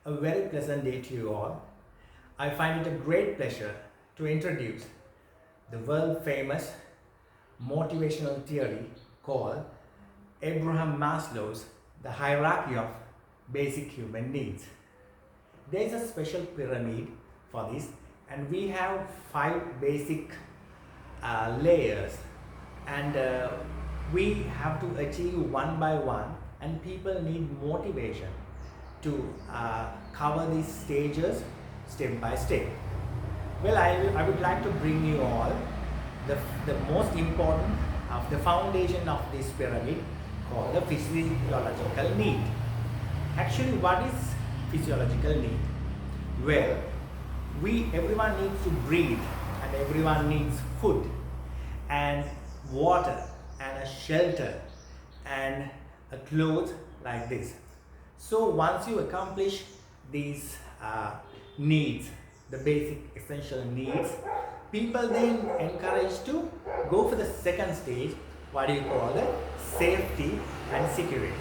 A very pleasant day to you all. I find it a great pleasure to introduce the world famous motivational theory called Abraham Maslow's The Hierarchy of Basic Human Needs. There is a special pyramid for this, and we have 5 basic layers, and we have to achieve one by one, and people need motivation to cover these stages step by step. Well, I would like to bring you all the most important of the foundation of this pyramid called the physiological need. Actually, what is physiological need? Well, everyone needs to breathe, and everyone needs food and water and a shelter and a clothes like this. So once you accomplish these needs, the basic essential needs, people then encouraged to go for the second stage, what do you call it? Safety and security.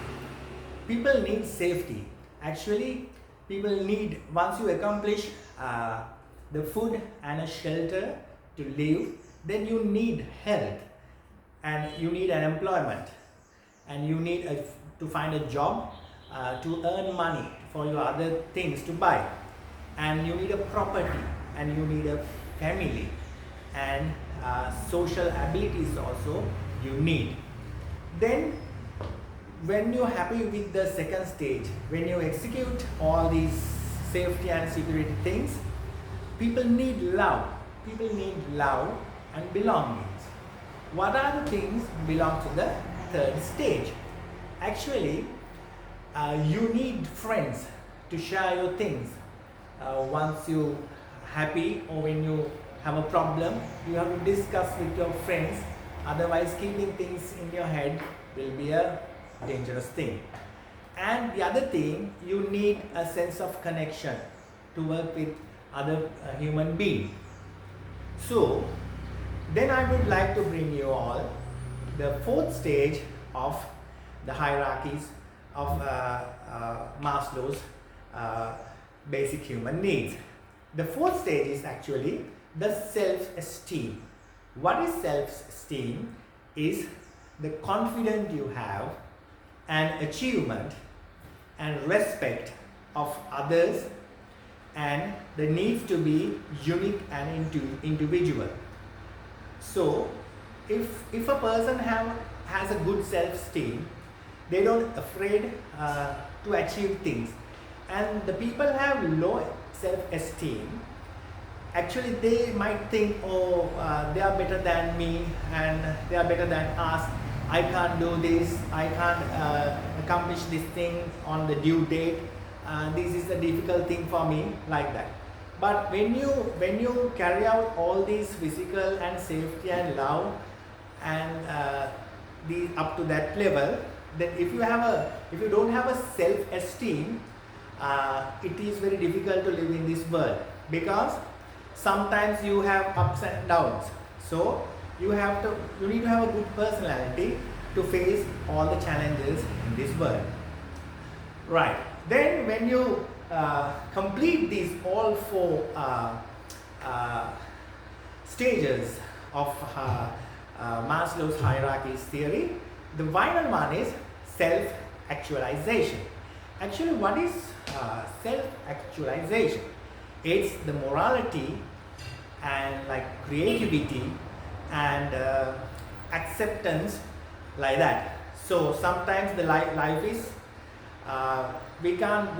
People need safety. Actually, people need, once you accomplish the food and a shelter to live, then you need health, and you need an employment, and you need to find a job to earn money for your other things to buy, and you need a property, and you need a family, and social abilities also you need. Then when you're happy with the second stage, when you execute all these safety and security things, people need love. People need love and belongings. What are the things belong to the third stage? Actually, you need friends to share your things. Once you happy or when you have a problem, you have to discuss with your friends. Otherwise, keeping things in your head will be a dangerous thing. And the other thing, you need a sense of connection to work with other human beings. So then I would like to bring you all the fourth stage of the hierarchies of Maslow's basic human needs. The fourth stage is actually the self-esteem. What is self-esteem? Is the confidence you have and achievement and respect of others, and the need to be unique and individual. So if a person has a good self-esteem, they don't afraid to achieve things. And the people have low self-esteem, actually they might think, oh, they are better than me, and they are better than us. I can't do this, I can't accomplish this thing on the due date. This is a difficult thing for me, like that. But when you carry out all these physical and safety and love and up to that level, then if you don't have a self-esteem, it is very difficult to live in this world, because sometimes you have ups and downs. So you need to have a good personality to face all the challenges in this world. Right. Then when you complete these all 4 stages of Maslow's hierarchies theory, the final one is self-actualization. Actually, what is self-actualization? It's the morality and like creativity and acceptance, like that. So sometimes the life is we can't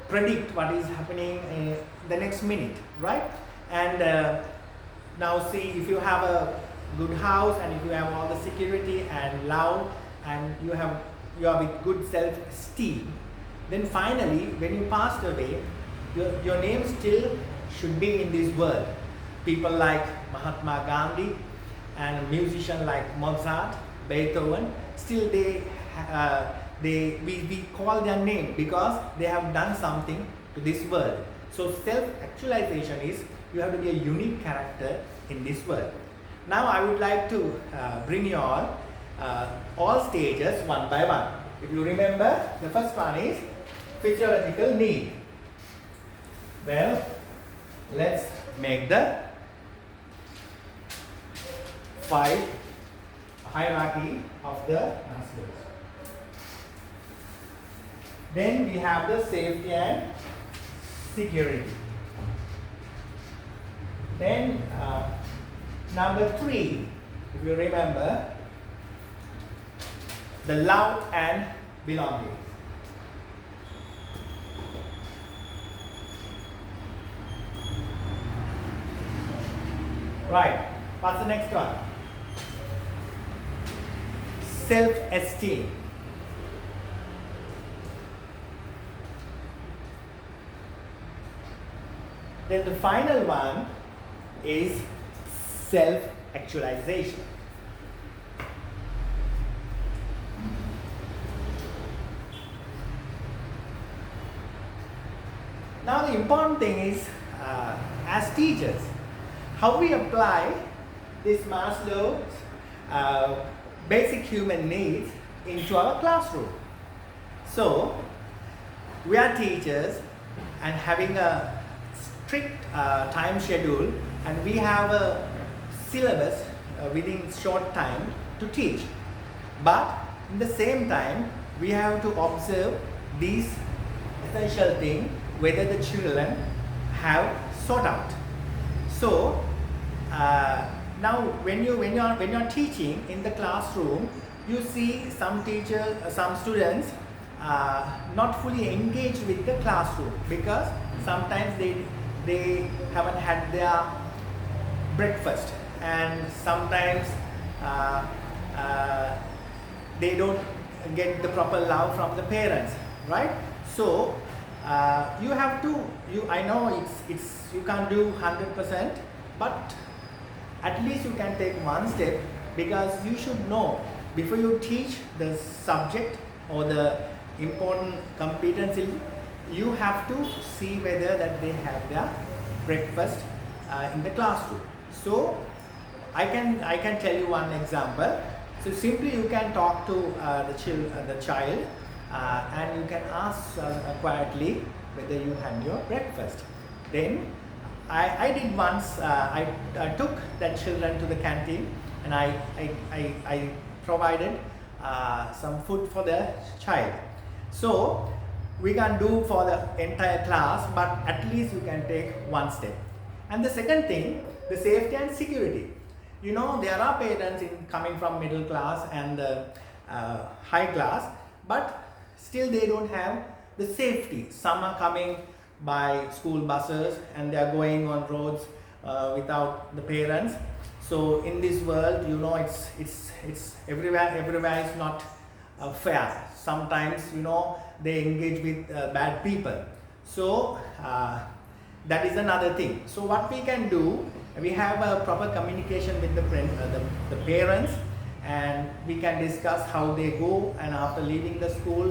predict what is happening in the next minute, right? And now see, if you have a good house, and if you have all the security and love, and you are with good self-esteem, then finally when you passed away, your name still should be in this world. People like Mahatma Gandhi and musicians like Mozart, Beethoven, still we call their name because they have done something to this world. So self-actualization is, you have to be a unique character in this world. Now I would like to bring you all stages one by one. If you remember, the first one is physiological need. Well, let's make the 5 hierarchy of the Maslow. Then we have the safety and security. Then number 3, if you remember, the love and belonging. Right, what's the next one? Self-esteem. Then the final one is self-actualization. Now the important thing is, as teachers, how we apply this Maslow's basic human needs into our classroom. So, we are teachers and having a strict time schedule, and we have a syllabus within short time to teach. But in the same time, we have to observe these essential things whether the children have sought out. So now when you're teaching in the classroom, you see some teachers, some students not fully engaged with the classroom because sometimes they haven't had their breakfast, and sometimes they don't get the proper love from the parents, right? So you have to, I know it's you can't do 100%, but at least you can take one step, because you should know before you teach the subject or the important competency, you have to see whether that they have their breakfast in the classroom. So I can tell you one example. So simply you can talk to the child and you can ask quietly whether you had your breakfast. Then I did once, I took that children to the canteen, and I provided some food for the child. So we can do for the entire class, but at least you can take one step. And the second thing, the safety and security. You know, there are parents coming from middle class and high class, but still they don't have the safety. Some are coming by school buses and they are going on roads without the parents. So in this world, you know, it's everywhere is not fair. Sometimes, you know, they engage with bad people. So that is another thing. So what we can do, we have a proper communication with the parents, and we can discuss how they go, and after leaving the school,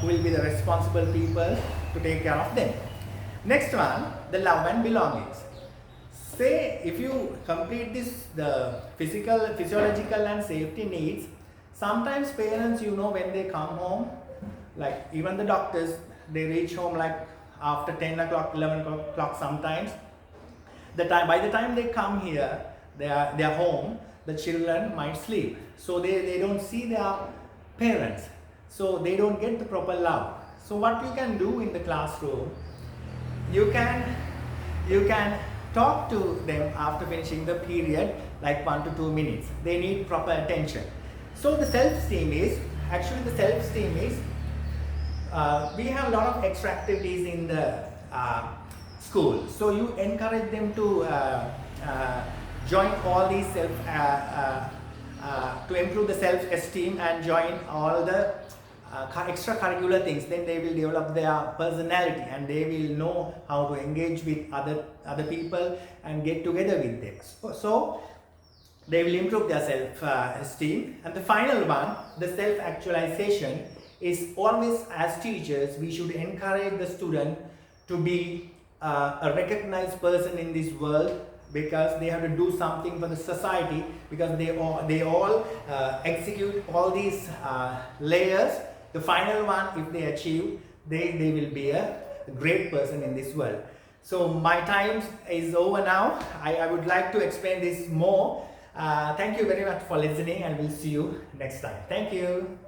who will be the responsible people to take care of them. Next one, the love and belongings. Say if you complete this, the physiological and safety needs, sometimes parents, you know, when they come home, like even the doctors, they reach home like after 10 o'clock, 11 o'clock sometimes. By the time they come here, they are home, the children might sleep. So they don't see their parents. So they don't get the proper love. So what you can do in the classroom, you can talk to them after finishing the period, like 1 to 2 minutes. They need proper attention. So the self-esteem is, we have a lot of extra activities in the school. So you encourage them to join all these to improve the self-esteem and join all the extracurricular things. Then they will develop their personality and they will know how to engage with other people and get together with them. So they will improve their self-esteem. And the final one, the self-actualization, is always, as teachers, we should encourage the student to be a recognized person in this world, because they have to do something for the society, because they all execute all these layers. The final one, if they achieve, they will be a great person in this world. So my time is over now. I would like to explain this more. Thank you very much for listening, and we'll see you next time. Thank you.